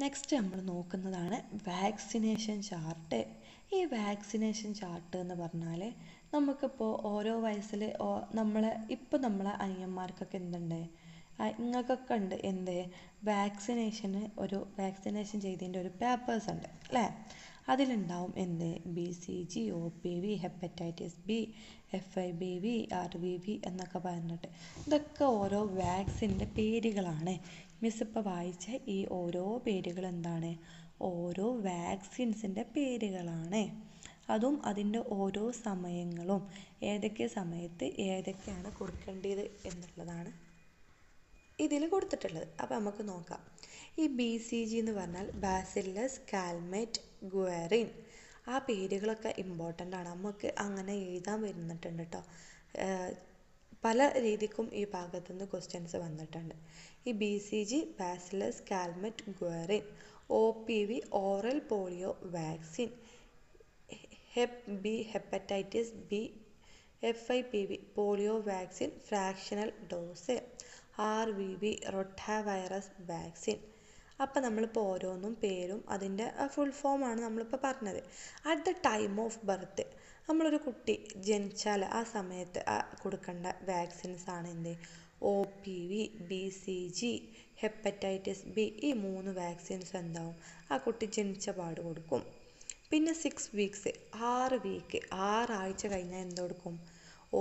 Next നമ്മൾ നോക്കുന്നതാണ് vaccination chart. ഈ വാക്സിനേഷൻ ചാർട്ട് എന്ന് പറഞ്ഞാൽ നമുക്കിപ്പോൾ ഓരോ വയസ്സിൽ നമ്മളെ അനിയന്മാർക്കൊക്കെ എന്തുണ്ട്, നിങ്ങൾക്കൊക്കെ ഉണ്ട് എന്ത് വാക്സിനേഷൻ ചെയ്തതിൻ്റെ ഒരു പേപ്പേഴ്സ് ഉണ്ട് അല്ലേ. അതിലുണ്ടാവും എന്ത് BCG, OPV, hepatitis B, FIBV, RVV എന്നൊക്കെ പറഞ്ഞിട്ട്. ഇതൊക്കെ ഓരോ വാക്സിൻ്റെ പേരുകളാണ്. മിസ് ഇപ്പോൾ വായിച്ച ഈ ഓരോ പേരുകൾ എന്താണ്, ഓരോ വാക്സിൻസിൻ്റെ പേരുകളാണ്. അതും അതിൻ്റെ ഓരോ സമയങ്ങളും ഏതൊക്കെ സമയത്ത് ഏതൊക്കെയാണ് കൊടുക്കേണ്ടത് എന്നുള്ളതാണ് ഇതിൽ കൊടുത്തിട്ടുള്ളത്. അപ്പോൾ നമുക്ക് നോക്കാം. ഈ BCG എന്ന് പറഞ്ഞാൽ ബാസില്ലസ് കാൽമേറ്റ് ഗുവറിൻ. ആ പേരുകളൊക്കെ ഇമ്പോർട്ടൻ്റ് ആണ്, നമുക്ക് അങ്ങനെ എഴുതാൻ വരുന്നിട്ടുണ്ട് കേട്ടോ. പല രീതിക്കും ഈ ഭാഗത്തുനിന്ന് ക്വസ്റ്റ്യൻസ് വന്നിട്ടുണ്ട്. ഈ BCG bacillus Calmette Guerin, OPV oral polio vaccine, hep B hepatitis B, FIPV polio vaccine fractional dose, RVV rota virus vaccine. അപ്പം നമ്മളിപ്പോൾ ഓരോന്നും പേരും അതിൻ്റെ ഫുൾ ഫോമാണ് നമ്മളിപ്പോൾ പറഞ്ഞത്. At the time of birth, നമ്മളൊരു കുട്ടി ജനിച്ചാൽ ആ സമയത്ത് കൊടുക്കേണ്ട വാക്സിൻസ് ആണ് എന്ത്, OPV, BCG, ഹെപ്പറ്റൈറ്റിസ് ബി. ഈ 3 വാക്സിൻസ് എന്താവും ആ കുട്ടി ജനിച്ച പാട് കൊടുക്കും. പിന്നെ 6 വീക്സ് 6 വീക്ക് 6 ആഴ്ച കഴിഞ്ഞാൽ എന്ത് കൊടുക്കും,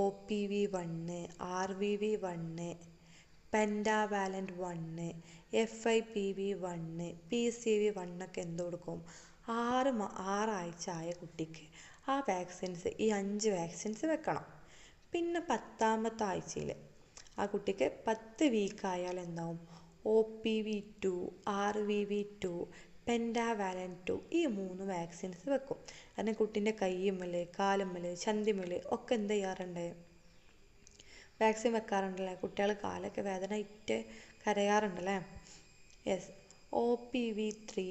OPV 1, RVV 1, pentavalent 1, FIPV 1, PCV 1 ഒക്കെ എന്ത് കൊടുക്കും, 6 ആഴ്ച ആയ കുട്ടിക്ക് ആ വാക്സിൻസ്, ഈ 5 വാക്സിൻസ് വെക്കണം. പിന്നെ 10ാമത്തെ ആഴ്ചയിൽ ആ കുട്ടിക്ക് 10 വീക്കായാൽ എന്താവും, OPV 2, RVV 2, പെൻഡാവാലൻ്റ് 2 ഈ 3 വാക്സിൻസ് വെക്കും. കാരണം കുട്ടീൻ്റെ കയ്യുമ്മൽ, കാലുമ്മൽ, ചന്തിമ്മൽ ഒക്കെ എന്ത് ചെയ്യാറുണ്ട്, വാക്സിൻ വെക്കാറുണ്ടല്ലേ. കുട്ടികൾ കാലൊക്കെ വേദന ഇട്ട് കരയാറുണ്ടല്ലേ. Yes. OPV 3,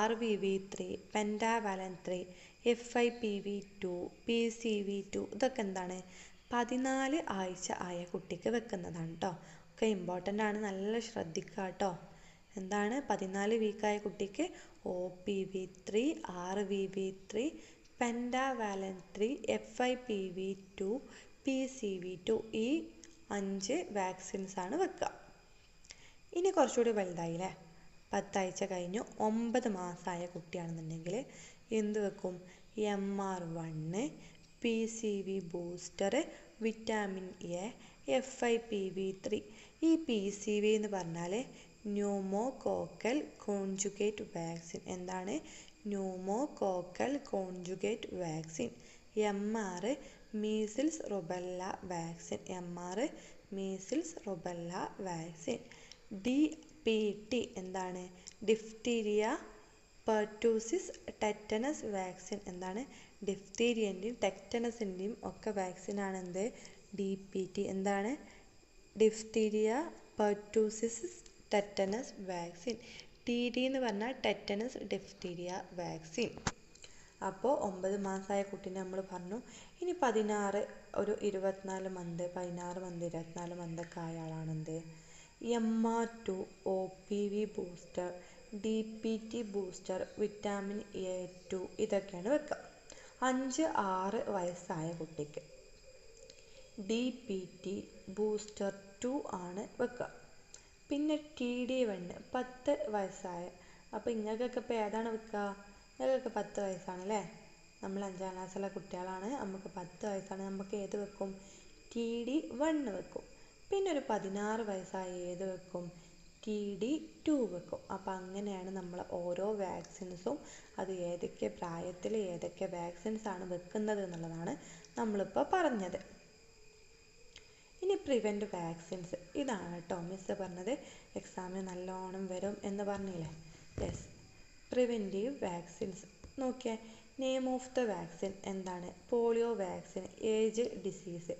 RVV 3, pentavalent 3, FIPV 2, PCV 2 ഇതൊക്കെ എന്താണ് 14 ആഴ്ച ആയ കുട്ടിക്ക് വെക്കുന്നതാണ് കേട്ടോ. ഒക്കെ ഇമ്പോർട്ടൻ്റ് ആണ്, നല്ല ശ്രദ്ധിക്കുക കേട്ടോ. എന്താണ് 14 വീക്കായ കുട്ടിക്ക് OPV 3, RVV 3, pentavalent 3, FIPV 2, PCV 2 ഈ 5 വാക്സിൻസ് ആണ് വെക്കുക. ഇനി കുറച്ചുകൂടി വലുതായില്ലേ, 10 ആഴ്ച കഴിഞ്ഞു 9 മാസമായ കുട്ടിയാണെന്നുണ്ടെങ്കിൽ എന്ത് വെക്കും, MR1, PCV booster, vitamin A, FIPV 3. ഈ PCV എന്ന് പറഞ്ഞാൽ ന്യൂമോകോക്കൽ കോൺജുഗേറ്റ് വാക്സിൻ. എന്താണ് pneumococcal conjugate vaccine. MR measles rubella vaccine, MR measles rubella vaccine. DPT എന്താണ് ഡിഫ്തീരിയ പെർട്ടൂസിസ് ടെറ്റനസ് വാക്സിൻ. എന്താണ് ഡിഫ്തീരിയൻ്റെയും ടെറ്റനസിൻ്റെയും ഒക്കെ വാക്സിനാണ് എന്ത് DPT. എന്താണ് diphtheria pertussis tetanus vaccine. TD എന്ന് പറഞ്ഞാൽ ടെറ്റനസ് ഡിഫ്തീരിയ വാക്സിൻ. അപ്പോൾ 9 മാസമായ കുട്ടീനെ നമ്മൾ പറഞ്ഞു. ഇനി 16 ഒരു 24 മന്ത് 16 മന്ത് 24 മന്തൊക്കെ ആയ ആളാണെന്ത് MR2, OPV booster, DPT booster, vitamin A2 ഇതൊക്കെയാണ് വെക്കുക. 5-6 വയസ്സായ കുട്ടിക്ക് DPT ബൂസ്റ്റർ 2 ആണ് വെക്കുക. പിന്നെ TD1 10 വയസ്സായ. അപ്പോൾ ഇങ്ങൾക്കൊക്കെ ഇപ്പോൾ ഏതാണ് വെക്കുക, ഇങ്ങൾക്കൊക്കെ 10 വയസ്സാണല്ലേ. നമ്മൾ 5ാം ക്ലാസ്സിലെ കുട്ടികളാണ്, നമുക്ക് 10 വയസ്സാണ്, നമുക്ക് ഏത് വെക്കും, TD1 വെക്കും. പിന്നെ ഒരു 16 വയസ്സായ ഏത് വെക്കും, TD2 വെക്കും. അപ്പോൾ അങ്ങനെയാണ് നമ്മൾ ഓരോ വാക്സിൻസും അത് ഏതൊക്കെ പ്രായത്തിൽ ഏതൊക്കെ വാക്സിൻസ് ആണ് വെക്കുന്നത് എന്നുള്ളതാണ് നമ്മളിപ്പോൾ പറഞ്ഞത്. ഇനി പ്രിവെൻറ്റ് വാക്സിൻസ്, ഇതാണ് കേട്ടോ മിസ് പറഞ്ഞത്, എക്സാമിന് നല്ലോണം വരും എന്ന് പറഞ്ഞില്ലേ. യെസ്. പ്രിവെൻറ്റീവ് വാക്സിൻസ് നോക്കിയേ. നെയിം ഓഫ് ദ വാക്സിൻ എന്താണ്, പോളിയോ വാക്സിൻ. ഏജ് ഡിസീസ്,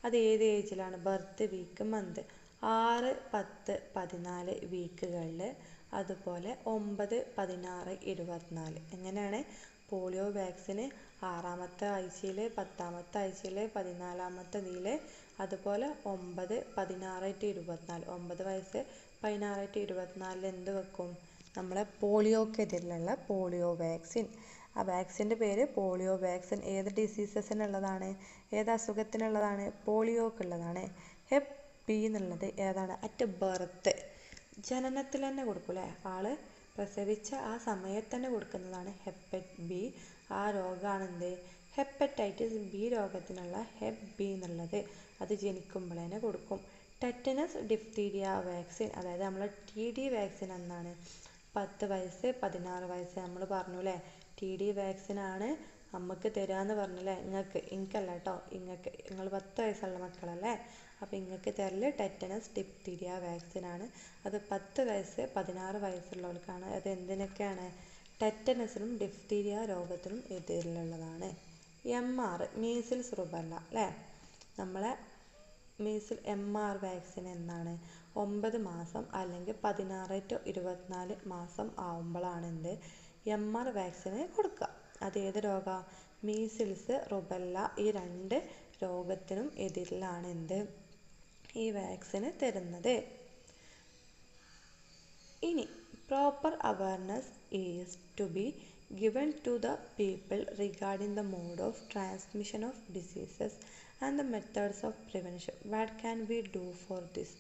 അത് ഏത് ഏജിലാണ്, ബർത്ത്, വീക്ക്, മന്ത്. 6, 10, 14 വീക്കുകളിൽ, അതുപോലെ 9, 16, 24. എങ്ങനെയാണ് പോളിയോ വാക്സിന് 6ാമത്തെ ആഴ്ചയിൽ, 10ാമത്തെ ആഴ്ചയിൽ, 14ാമത്തെ ഇതിൽ, അതുപോലെ 9, 16 to 24. 9 വയസ്സ് 16 to 24 എന്ത് വെക്കും, നമ്മളെ പോളിയോക്കെതിരെയുള്ള പോളിയോ വാക്സിൻ. ആ വാക്സിൻ്റെ പേര് പോളിയോ വാക്സിൻ. ഏത് ഡിസീസസിനുള്ളതാണ്? ഏത് അസുഖത്തിനുള്ളതാണ്? പോളിയോക്കുള്ളതാണ്. ഹെപ് ബി എന്നുള്ളത് ഏതാണ്? അറ്റ് ബർത്ത്, ജനനത്തിൽ തന്നെ കൊടുക്കും അല്ലേ, ആള് പ്രസവിച്ച ആ സമയത്ത് തന്നെ കൊടുക്കുന്നതാണ് ഹെപ്പറ്റ് ബി. ആ രോഗമാണ് എന്ത്? ഹെപ്പറ്റൈറ്റിസ് ബി രോഗത്തിനുള്ള ഹെപ് ബി എന്നുള്ളത്. അത് ജനിക്കുമ്പോൾ തന്നെ കൊടുക്കും. ടെറ്റനസ് ഡിഫ്തീരിയ വാക്സിൻ, അതായത് നമ്മൾ ടി ഡി വാക്സിൻ എന്നാണ് 10 വയസ്സ് 16 വയസ്സ് നമ്മൾ പറഞ്ഞു അല്ലേ. ടി ഡി വാക്സിനാണ് നമുക്ക് തരാമെന്ന് പറഞ്ഞല്ലേ. ഇങ്ങക്കല്ല കേട്ടോ, നിങ്ങൾ 10 വയസ്സുള്ള മക്കളല്ലേ. അപ്പോൾ ഇങ്ങക്ക് തരല് ടെറ്റനസ് ഡിഫ്തീരിയ വാക്സിനാണ്. അത് 10 വയസ്സ് 16 വയസ്സുള്ളവർക്കാണ്. അത് എന്തിനൊക്കെയാണ്? ടെറ്റനസിനും ഡിഫ്തീരിയ രോഗത്തിനും എതിരിലുള്ളതാണ്. MR മീസിൽസ് റുബല്ല അല്ലേ. നമ്മളെ MR വാക്സിൻ എന്നാണ് 9 മാസം അല്ലെങ്കിൽ 16 to 24 മാസം ആവുമ്പോഴാണ് എന്ത് MR വാക്സിന് കൊടുക്കുക. അത് ഏത് രോഗം? മീസിൽസ് റുബല്ല, ഈ 2 രോഗത്തിനും എതിരിലാണ് എന്ത് ഈ വാക്സിന് തരുന്നത്. ഇനി proper awareness is to be given to the people regarding the mode of transmission of diseases and the methods of prevention. What can we do for this?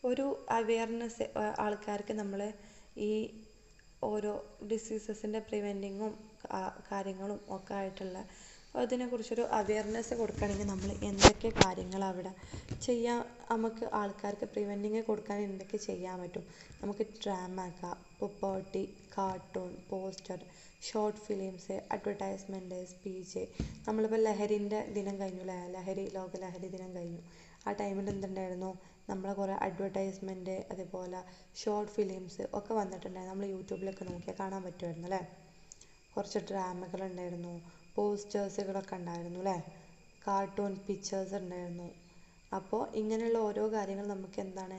ഒരു അവയർനെസ് ആൾക്കാർക്ക് നമ്മൾ ഈ ഓരോ ഡിസീസസിൻ്റെ പ്രിവെൻറ്റിങ്ങും കാര്യങ്ങളും ഒക്കെ ആയിട്ടുള്ള അതിനെക്കുറിച്ചൊരു അവയർനെസ് കൊടുക്കണമെങ്കിൽ നമ്മൾ എന്തൊക്കെ കാര്യങ്ങൾ അവിടെ ചെയ്യാൻ, നമുക്ക് ആൾക്കാർക്ക് പ്രിവെൻറ്റിങ് കൊടുക്കാൻ എന്തൊക്കെ ചെയ്യാൻ പറ്റും? നമുക്ക് ഡ്രാമ ആക്കാം, puppetry, cartoon, poster, short films, advertisement, speech. നമ്മളിപ്പോൾ ലഹരിൻ്റെ ദിനം കഴിഞ്ഞു അല്ലേ, ലോക ലഹരി ദിനം കഴിഞ്ഞു. ആ ടൈമിൽ എന്തുണ്ടായിരുന്നു? നമ്മളെ കുറേ അഡ്വർടൈസ്മെൻറ്റ്, അതേപോലെ ഷോർട്ട് ഫിലിംസ് ഒക്കെ വന്നിട്ടുണ്ടായിരുന്നു. നമ്മൾ യൂട്യൂബിലൊക്കെ നോക്കിയാൽ കാണാൻ പറ്റുമായിരുന്നു അല്ലേ. കുറച്ച് ഡ്രാമകളുണ്ടായിരുന്നു, പോസ്റ്റേഴ്സുകളൊക്കെ ഉണ്ടായിരുന്നു അല്ലേ, കാർട്ടൂൺ പിക്ചേഴ്സ് ഉണ്ടായിരുന്നു. അപ്പോൾ ഇങ്ങനെയുള്ള ഓരോ കാര്യങ്ങൾ നമുക്ക് എന്താണ്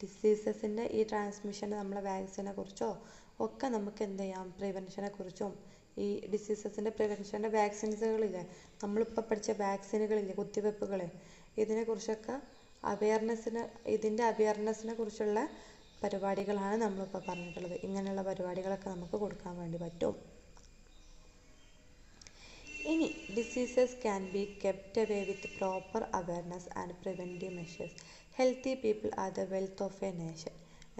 ഡിസീസസിൻ്റെ ഈ ട്രാൻസ്മിഷൻ്റെ നമ്മളെ വാക്സിനെ കുറിച്ചോ ഒക്കെ നമുക്ക് എന്ത് ചെയ്യാം, പ്രിവെൻഷനെ കുറിച്ചും ഈ ഡിസീസസിൻ്റെ പ്രിവെൻഷൻ്റെ വാക്സിൻസുകളില്ലേ, നമ്മളിപ്പോൾ പഠിച്ച വാക്സിനുകളില്ലേ, കുത്തിവെപ്പുകൾ, ഇതിനെക്കുറിച്ചൊക്കെ ഇതിൻ്റെ അവയർനെസ്സിനെ കുറിച്ചുള്ള പരിപാടികളാണ് നമ്മളിപ്പോൾ പറഞ്ഞിട്ടുള്ളത്. ഇങ്ങനെയുള്ള പരിപാടികളൊക്കെ നമുക്ക് കൊടുക്കാൻ വേണ്ടി പറ്റും. ഇനി diseases can be kept away with proper awareness and preventive measures. Healthy people are the wealth of A nation.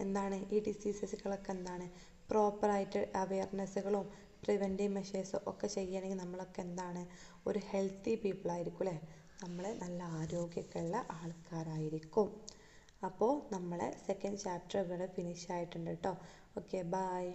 എന്താണ് ഈ ഡിസീസസുകളൊക്കെ എന്താണ് പ്രോപ്പറായിട്ട് അവയർനെസ്സുകളും പ്രിവെൻറ്റീവ് മെഷേഴ്സും ഒക്കെ ചെയ്യണമെങ്കിൽ നമ്മളൊക്കെ എന്താണ് ഒരു ഹെൽത്തി പീപ്പിളായിരിക്കും അല്ലേ, നമ്മൾ നല്ല ആരോഗ്യമൊക്കെ ഉള്ള ആൾക്കാരായിരിക്കും. അപ്പോൾ നമ്മളെ സെക്കൻഡ് ചാപ്റ്റർ ഇവിടെ ഫിനിഷ് ആയിട്ടുണ്ട് കേട്ടോ. Okay, by.